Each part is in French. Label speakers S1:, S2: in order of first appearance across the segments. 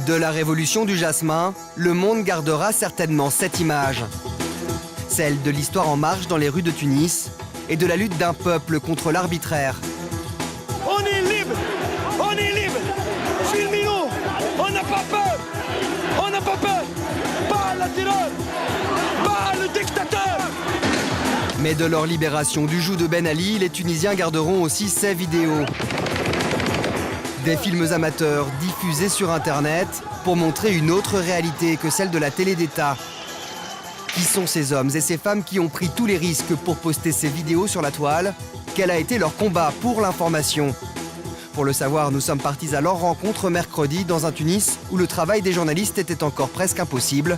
S1: De la révolution du jasmin, le monde gardera certainement cette image. Celle de l'histoire en marche dans les rues de Tunis et de la lutte d'un peuple contre l'arbitraire.
S2: On est libre! On est libre! Filmez-nous! On n'a pas peur! On n'a pas peur! Pas la terreur! Pas le dictateur!
S1: Mais de leur libération du joug de Ben Ali, les Tunisiens garderont aussi ces vidéos. Des films amateurs diffusés sur Internet pour montrer une autre réalité que celle de la télé d'État. Qui sont ces hommes et ces femmes qui ont pris tous les risques pour poster ces vidéos sur la toile? Quel a été leur combat pour l'information? Pour le savoir, nous sommes partis à leur rencontre mercredi dans un Tunis où le travail des journalistes était encore presque impossible.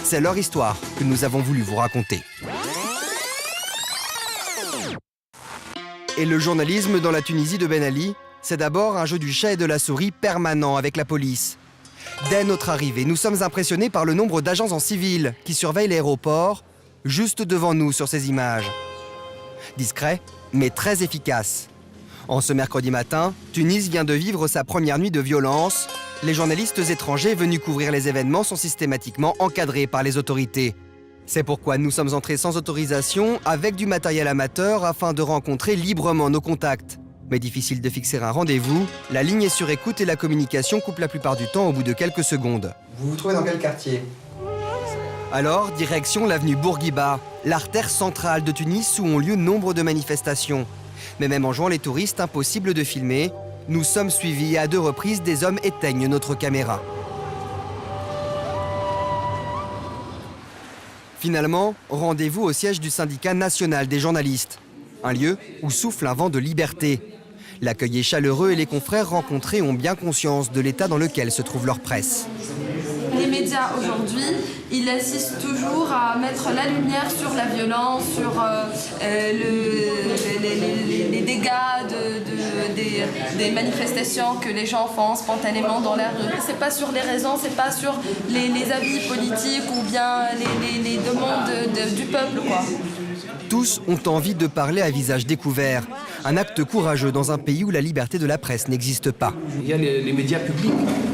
S1: C'est leur histoire que nous avons voulu vous raconter. Et le journalisme dans la Tunisie de Ben Ali, c'est d'abord un jeu du chat et de la souris permanent avec la police. Dès notre arrivée, nous sommes impressionnés par le nombre d'agents en civil qui surveillent l'aéroport, juste devant nous sur ces images. Discret, mais très efficace. En ce mercredi matin, Tunis vient de vivre sa première nuit de violence. Les journalistes étrangers venus couvrir les événements sont systématiquement encadrés par les autorités. C'est pourquoi nous sommes entrés sans autorisation, avec du matériel amateur, afin de rencontrer librement nos contacts. Mais difficile de fixer un rendez-vous, la ligne est sur écoute et la communication coupe la plupart du temps au bout de quelques secondes. Vous vous trouvez dans quel quartier? Alors, direction l'avenue Bourguiba, l'artère centrale de Tunis où ont lieu nombre de manifestations. Mais même en jouant les touristes, impossible de filmer. Nous sommes suivis et à 2 reprises, des hommes éteignent notre caméra. Finalement, rendez-vous au siège du syndicat national des journalistes. Un lieu où souffle un vent de liberté. L'accueil est chaleureux et les confrères rencontrés ont bien conscience de l'état dans lequel se trouve leur presse.
S3: Les médias aujourd'hui, ils insistent toujours à mettre la lumière sur la violence, sur les dégâts des manifestations que les gens font spontanément dans la rue. C'est pas sur les raisons, c'est pas sur les avis politiques ou bien les demandes du peuple, quoi.
S1: Tous ont envie de parler à visage découvert. Un acte courageux dans un pays où la liberté de la presse n'existe pas.
S4: Il y a les médias publics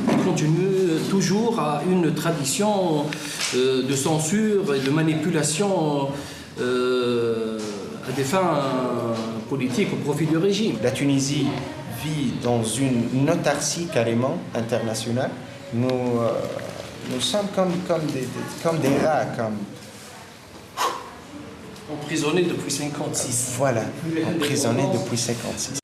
S4: qui continuent toujours à une tradition de censure et de manipulation à des fins politiques au profit du régime.
S5: La Tunisie vit dans une autarcie carrément internationale. Nous sommes comme des rats,
S4: Emprisonnés depuis 1956.
S5: Voilà, emprisonnés depuis 1956.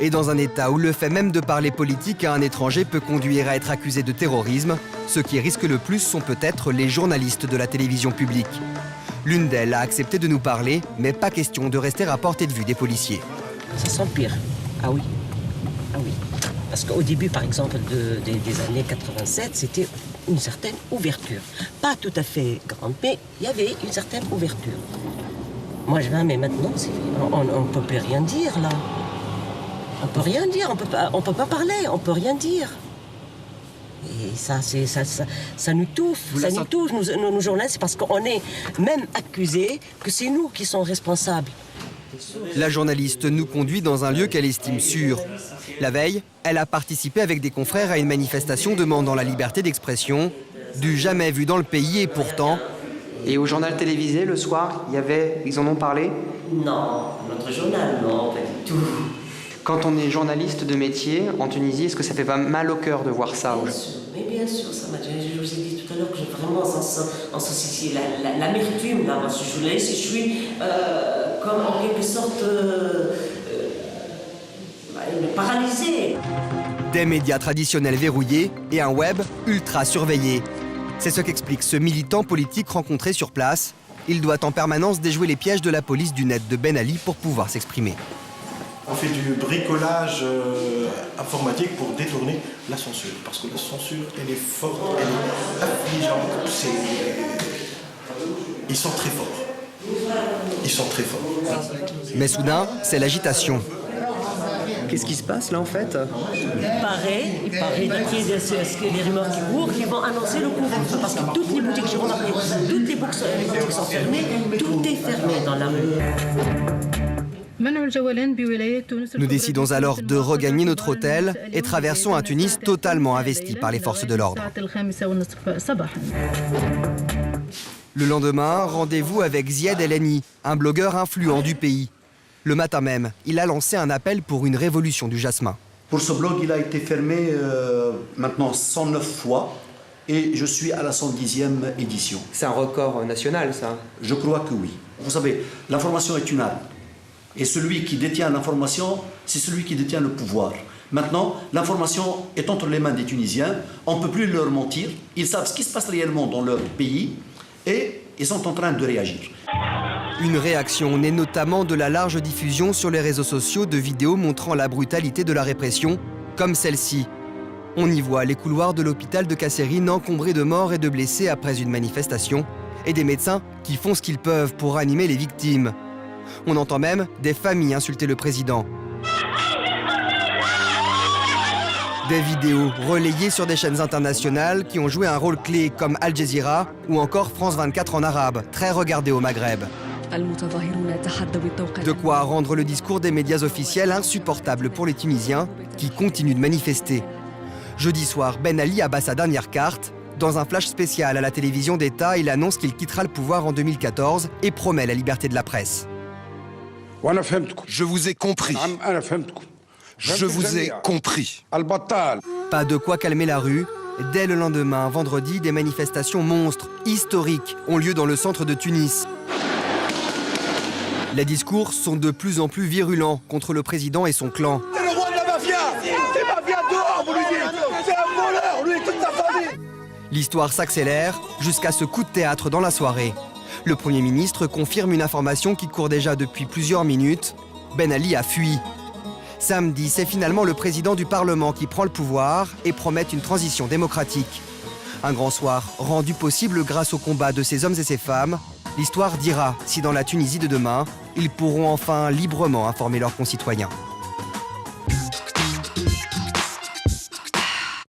S1: Et dans un État où le fait même de parler politique à un étranger peut conduire à être accusé de terrorisme, ceux qui risquent le plus sont peut-être les journalistes de la télévision publique. L'une d'elles a accepté de nous parler, mais pas question de rester à portée de vue des policiers.
S6: Ça s'empire. Ah oui. Ah oui. Parce qu'au début, par exemple, des années 87, c'était une certaine ouverture. Pas tout à fait grande, mais il y avait une certaine ouverture. Moi, je vais, mais maintenant, on ne peut plus rien dire, là. On ne peut rien dire, on peut pas parler, on ne peut rien dire. Et ça nous touche, nous journalistes, parce qu'on est même accusés que c'est nous qui sommes responsables.
S1: La journaliste nous conduit dans un lieu qu'elle estime sûr. La veille, elle a participé avec des confrères à une manifestation demandant la liberté d'expression, du jamais vu dans le pays et pourtant...
S7: Et au journal télévisé, le soir, ils en ont parlé?
S6: Non, notre journal, non, pas du tout.
S7: Quand on est journaliste de métier en Tunisie, est-ce que ça fait pas mal au cœur de voir ça?
S6: Bien sûr, mais bien sûr, ça m'a déjà... Je vous ai dit tout à l'heure que j'ai vraiment senti l'amertume, là, parce que je suis journaliste et je suis comme en quelque sorte paralysée.
S1: Des médias traditionnels verrouillés et un web ultra surveillé. C'est ce qu'explique ce militant politique rencontré sur place. Il doit en permanence déjouer les pièges de la police du net de Ben Ali pour pouvoir s'exprimer.
S8: On fait du bricolage informatique pour détourner la censure. Parce que la censure, elle est forte, elle est affligeante. Ils sont très forts. Ils sont très forts.
S1: Mais soudain, c'est l'agitation.
S7: Qu'est-ce qui se passe là en fait?
S6: Il paraît, d'après les rumeurs qui courent, qu'ils vont annoncer le couvre-feu. Parce que toutes les boutiques, j'ai remarqué, toutes les boutiques sont fermées, tout est fermé dans la rue.
S1: Nous décidons alors de regagner notre hôtel et traversons un Tunis totalement investi par les forces de l'ordre. Le lendemain, rendez-vous avec Ziad El-Henni, un blogueur influent du pays. Le matin même, il a lancé un appel pour une révolution du jasmin.
S9: Pour ce blog, il a été fermé maintenant 109 fois et je suis à la 110e édition.
S7: C'est un record national, ça?
S9: Je crois que oui. Vous savez, l'information est une arme. Et celui qui détient l'information, c'est celui qui détient le pouvoir. Maintenant, l'information est entre les mains des Tunisiens. On ne peut plus leur mentir. Ils savent ce qui se passe réellement dans leur pays et ils sont en train de réagir.
S1: Une réaction née notamment de la large diffusion sur les réseaux sociaux de vidéos montrant la brutalité de la répression, comme celle-ci. On y voit les couloirs de l'hôpital de Kasserine encombrés de morts et de blessés après une manifestation, et des médecins qui font ce qu'ils peuvent pour animer les victimes. On entend même des familles insulter le président. Des vidéos relayées sur des chaînes internationales qui ont joué un rôle clé comme Al Jazeera ou encore France 24 en arabe, très regardé au Maghreb. De quoi rendre le discours des médias officiels insupportable pour les Tunisiens qui continuent de manifester. Jeudi soir, Ben Ali abat sa dernière carte. Dans un flash spécial à la télévision d'État, il annonce qu'il quittera le pouvoir en 2014 et promet la liberté de la presse.
S10: Je vous ai compris. Je vous ai compris.
S1: Pas de quoi calmer la rue. Dès le lendemain, vendredi, des manifestations monstres, historiques, ont lieu dans le centre de Tunis. Les discours sont de plus en plus virulents contre le président et son clan.
S2: C'est le roi de la mafia. C'est mafia dehors, vous lui dites. C'est un voleur, lui et toute sa famille.
S1: L'histoire s'accélère jusqu'à ce coup de théâtre dans la soirée. Le Premier ministre confirme une information qui court déjà depuis plusieurs minutes. Ben Ali a fui. Samedi, c'est finalement le président du Parlement qui prend le pouvoir et promet une transition démocratique. Un grand soir rendu possible grâce au combat de ces hommes et ces femmes. L'histoire dira si dans la Tunisie de demain, ils pourront enfin librement informer leurs concitoyens.